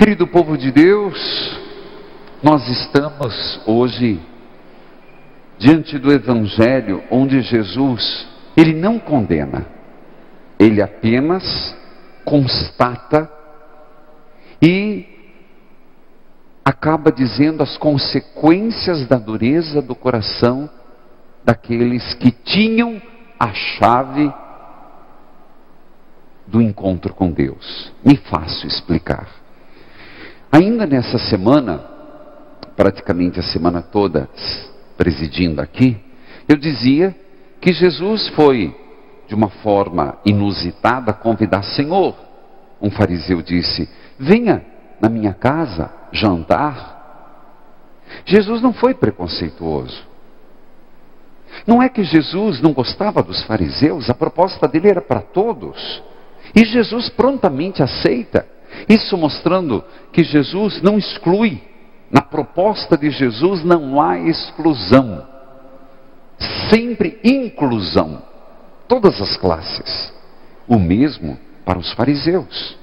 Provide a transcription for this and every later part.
Querido povo de Deus, nós estamos hoje diante do Evangelho onde Jesus, Ele não condena, Ele apenas constata e acaba dizendo as consequências da dureza do coração daqueles que tinham a chave do encontro com Deus. Me faço explicar. Ainda nessa semana, praticamente a semana toda presidindo aqui, eu dizia que Jesus foi, de uma forma inusitada, convidar: Senhor, um fariseu disse, venha na minha casa jantar. Jesus não foi preconceituoso. Não é que Jesus não gostava dos fariseus, a proposta dele era para todos. E Jesus prontamente aceita. Isso mostrando que Jesus não exclui. Na proposta de Jesus não há exclusão. Sempre inclusão. Todas as classes. O mesmo para os fariseus.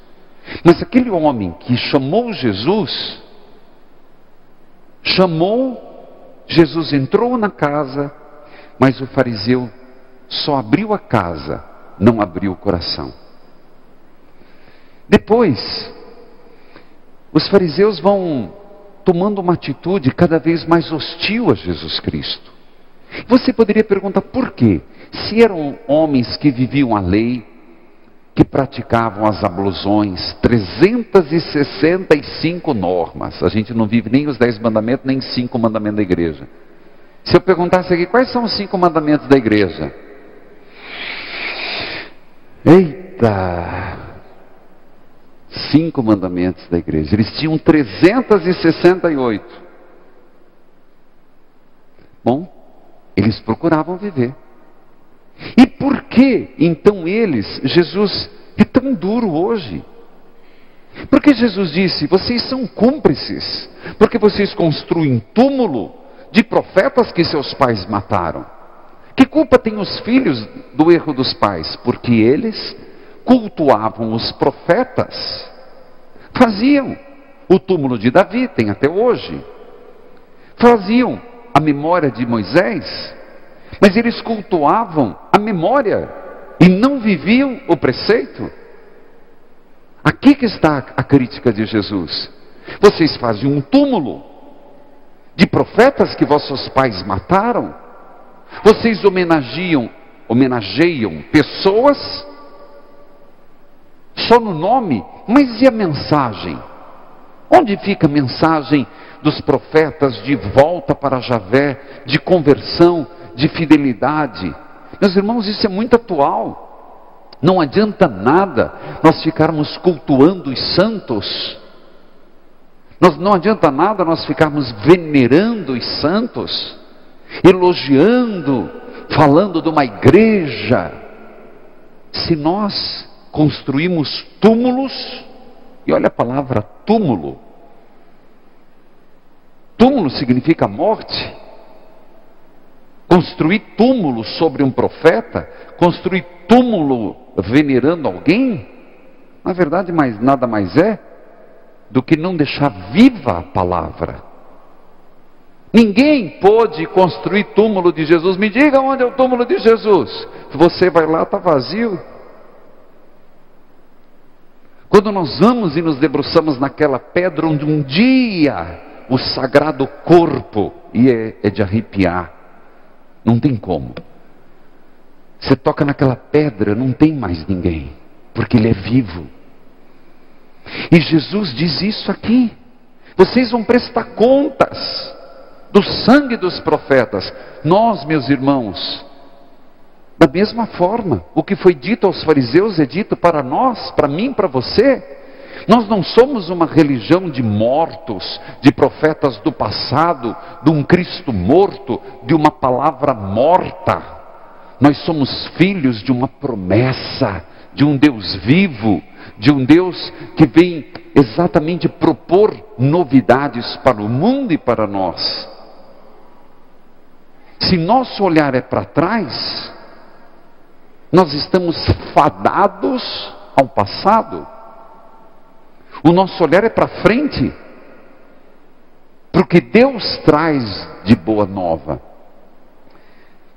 Mas aquele homem que chamou Jesus, Jesus entrou na casa, mas o fariseu só abriu a casa, não abriu o coração. Depois, os fariseus vão tomando uma atitude cada vez mais hostil a Jesus Cristo. Você poderia perguntar por quê? Se eram homens que viviam a lei, que praticavam as ablusões, 365 normas. A gente não vive nem os 10 mandamentos, nem 5 mandamentos da igreja. Se eu perguntasse aqui, quais são os 5 mandamentos da igreja? Eita! 5 mandamentos da igreja. Eles tinham 368. Bom, eles procuravam viver. E por que então Jesus é tão duro hoje? Porque Jesus disse, vocês são cúmplices, porque vocês construem túmulo de profetas que seus pais mataram. Que culpa têm os filhos do erro dos pais? Porque eles cultuavam os profetas, faziam o túmulo de Davi, tem até hoje, faziam a memória de Moisés, mas eles cultuavam a memória e não viviam o preceito. Aqui que está a crítica de Jesus. Vocês fazem um túmulo de profetas que vossos pais mataram, vocês homenageiam pessoas só no nome, mas e a mensagem? Onde fica a mensagem dos profetas de volta para Javé, de conversão, de fidelidade? Meus irmãos, isso é muito atual. Não adianta nada nós ficarmos cultuando os santos. Não adianta nada nós ficarmos venerando os santos, elogiando, falando de uma igreja, se nós construímos túmulos. E olha a palavra túmulo. Túmulo significa morte. Construir túmulo sobre um profeta, construir túmulo venerando alguém, na verdade nada mais é do que não deixar viva a palavra. Ninguém pôde construir túmulo de Jesus. Me diga onde é o túmulo de Jesus. Você vai lá, está vazio. Quando nós vamos e nos debruçamos naquela pedra onde um dia o sagrado corpo, e é de arrepiar, não tem como. Você toca naquela pedra, não tem mais ninguém, porque ele é vivo. E Jesus diz isso aqui: vocês vão prestar contas do sangue dos profetas. Nós, meus irmãos, da mesma forma, o que foi dito aos fariseus é dito para nós, para mim, para você. Nós não somos uma religião de mortos, de profetas do passado, de um Cristo morto, de uma palavra morta. Nós somos filhos de uma promessa, de um Deus vivo, de um Deus que vem exatamente propor novidades para o mundo e para nós. Se nosso olhar é para trás, nós estamos fadados ao passado. O nosso olhar é para frente, para o que Deus traz de boa nova.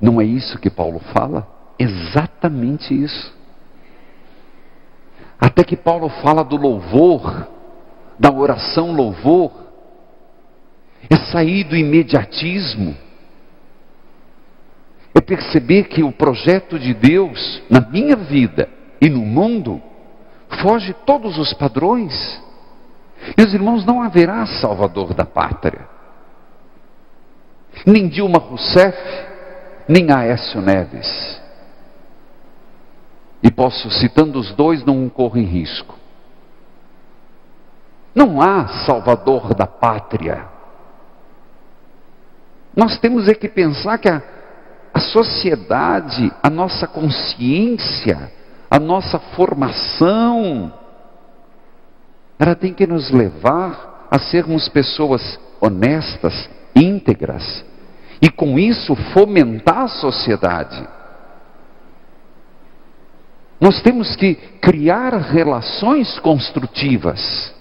Não é isso que Paulo fala? Exatamente isso. Até que Paulo fala do louvor, da oração louvor, é sair do imediatismo, é perceber que o projeto de Deus na minha vida e no mundo foge todos os padrões. Meus irmãos, não haverá salvador da pátria, nem Dilma Rousseff, nem Aécio Neves. E posso, citando os dois, não corro em risco. Não há salvador da pátria. Nós temos é que pensar que a sociedade, a nossa consciência, a nossa formação, ela tem que nos levar a sermos pessoas honestas, íntegras, e com isso fomentar a sociedade. Nós temos que criar relações construtivas.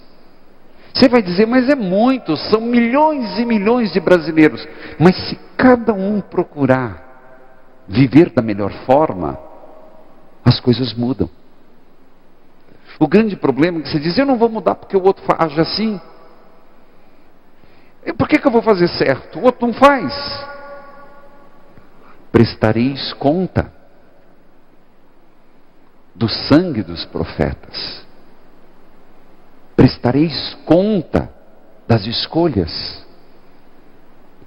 Você vai dizer, mas é muito, são milhões e milhões de brasileiros. Mas se cada um procurar viver da melhor forma, as coisas mudam. O grande problema é que você diz, eu não vou mudar porque o outro age assim. E por que eu vou fazer certo? O outro não faz. Prestareis conta do sangue dos profetas. Prestareis conta das escolhas.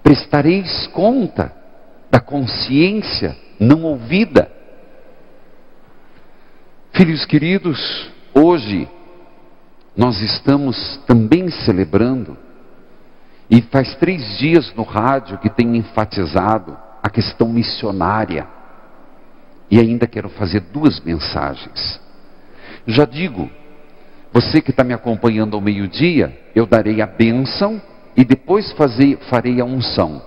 Prestareis conta da consciência não ouvida. Filhos queridos, hoje nós estamos também celebrando, e faz 3 dias no rádio que tem enfatizado a questão missionária. E ainda quero fazer 2 mensagens. Já digo, você que está me acompanhando ao meio-dia, eu darei a bênção e depois farei a unção.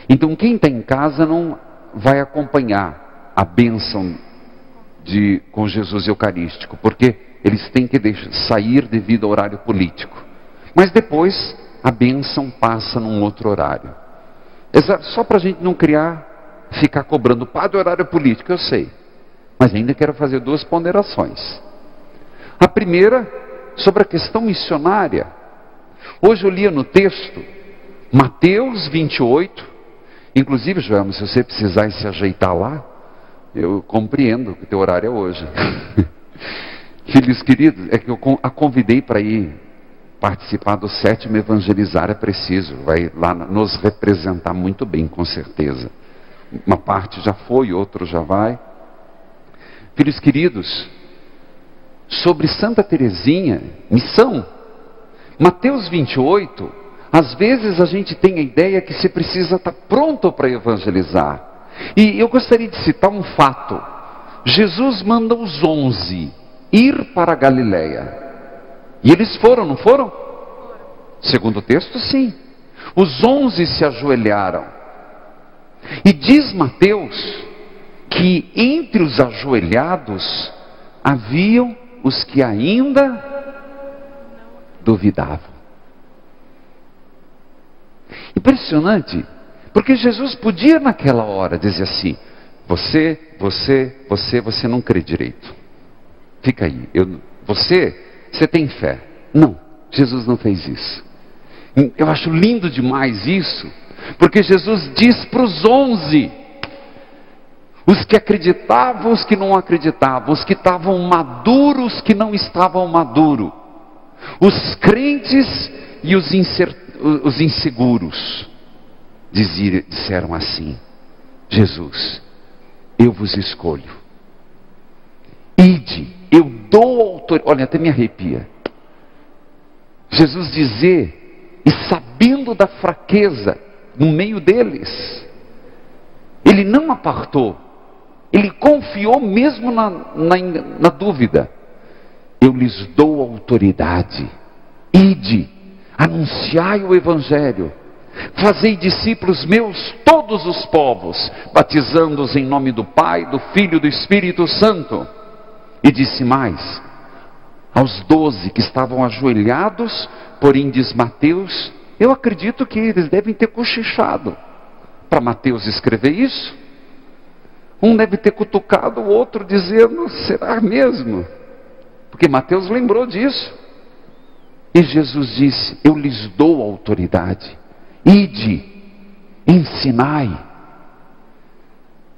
Então quem está em casa não vai acompanhar a bênção com Jesus Eucarístico, porque eles têm que sair devido ao horário político. Mas depois a bênção passa num outro horário. Só para a gente não ficar cobrando, padre, horário político, eu sei. Mas ainda quero fazer 2 ponderações. A primeira, sobre a questão missionária. Hoje eu lia no texto, Mateus 28, inclusive, Joelma, se você precisar se ajeitar lá, eu compreendo que o teu horário é hoje. Filhos queridos, é que eu a convidei para ir participar do 7º Evangelizar, é preciso, vai lá nos representar muito bem, com certeza. Uma parte já foi, outro já vai. Filhos queridos, sobre Santa Teresinha, missão, Mateus 28, às vezes a gente tem a ideia que você precisa estar pronto para evangelizar. E eu gostaria de citar um fato. Jesus manda os 11 ir para a Galileia. E eles foram, não foram? Segundo o texto, sim. Os 11 se ajoelharam. E diz Mateus que entre os ajoelhados haviam os que ainda duvidavam. Impressionante, porque Jesus podia naquela hora dizer assim, você não crê direito. Fica aí, você tem fé. Não, Jesus não fez isso. Eu acho lindo demais isso, porque Jesus diz para os 11, os que acreditavam, os que não acreditavam, os que estavam maduros, os que não estavam maduros, os crentes e os inseguros, disseram assim, Jesus, eu vos escolho, ide, eu dou autoridade, olha, até me arrepia, Jesus dizer, e sabendo da fraqueza no meio deles, ele não apartou, ele confiou mesmo na dúvida, eu lhes dou autoridade, ide, anunciai o Evangelho, fazei discípulos meus todos os povos, batizando-os em nome do Pai, do Filho e do Espírito Santo. E disse mais, aos 12 que estavam ajoelhados, porém diz Mateus, eu acredito que eles devem ter cochichado para Mateus escrever isso. Um deve ter cutucado o outro dizendo, será mesmo? Porque Mateus lembrou disso. E Jesus disse, eu lhes dou autoridade. Ide, ensinai,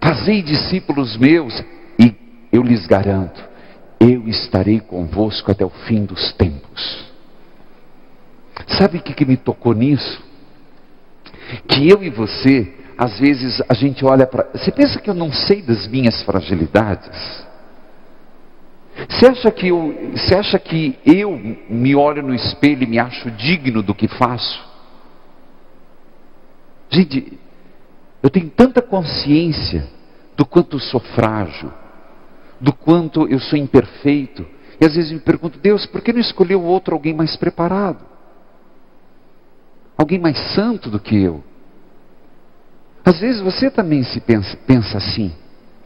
fazei discípulos meus, e eu lhes garanto, eu estarei convosco até o fim dos tempos. Sabe o que me tocou nisso? Que eu e você, às vezes a gente olha para... Você pensa que eu não sei das minhas fragilidades? Você acha que eu me olho no espelho e me acho digno do que faço? Gente, eu tenho tanta consciência do quanto eu sou frágil, do quanto eu sou imperfeito, e às vezes me pergunto, Deus, por que não escolheu outro, alguém mais preparado? Alguém mais santo do que eu? Às vezes você também se pensa assim,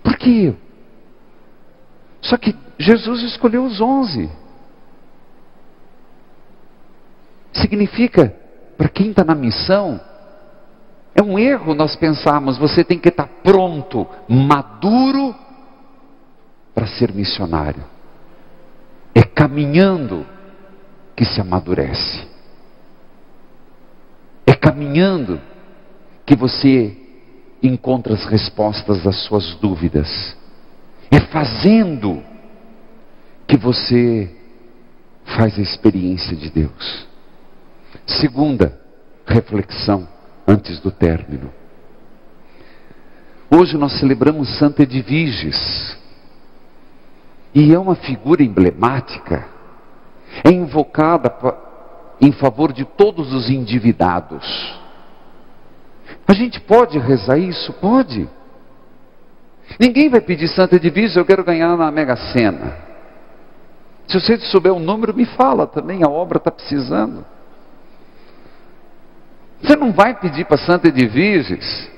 por que eu? Só que Jesus escolheu os 11. Significa, para quem está na missão, é um erro nós pensarmos, você tem que estar pronto, maduro, para ser missionário. É caminhando que se amadurece. É caminhando que você encontra as respostas das suas dúvidas. É fazendo que você faz a experiência de Deus. Segunda reflexão antes do término. Hoje nós celebramos Santa Edviges. E é uma figura emblemática. É invocada em favor de todos os endividados. A gente pode rezar isso? Pode. Ninguém vai pedir Santa Edviges, eu quero ganhar na Mega Sena. Se você souber o número, me fala também, a obra está precisando. Você não vai pedir para Santa Edviges.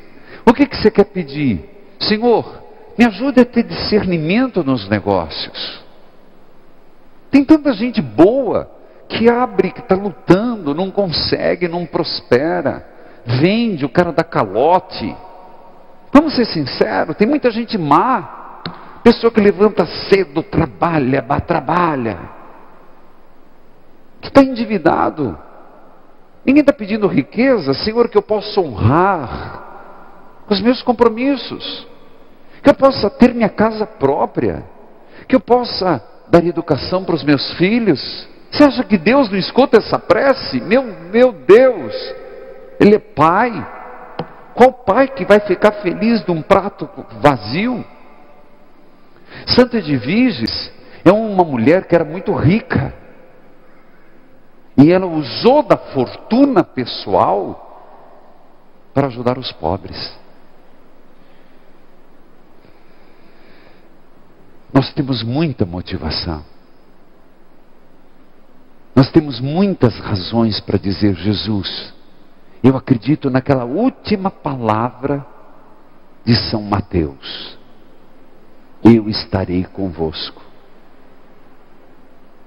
O que você quer pedir? Senhor, me ajude a ter discernimento nos negócios. Tem tanta gente boa que abre, que está lutando, não consegue, não prospera. Vende, o cara dá calote. Vamos ser sinceros, tem muita gente má. Pessoa que levanta cedo, trabalha, que está endividado. Ninguém está pedindo riqueza, Senhor, que eu possa honrar os meus compromissos, que eu possa ter minha casa própria, que eu possa dar educação para os meus filhos. Você acha que Deus não escuta essa prece? Meu Deus, Ele é Pai. Qual pai que vai ficar feliz de um prato vazio? Santa Edviges é uma mulher que era muito rica. E ela usou da fortuna pessoal para ajudar os pobres. Nós temos muita motivação. Nós temos muitas razões para dizer, Jesus, eu acredito naquela última palavra de São Mateus. Eu estarei convosco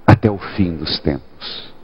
até o fim dos tempos.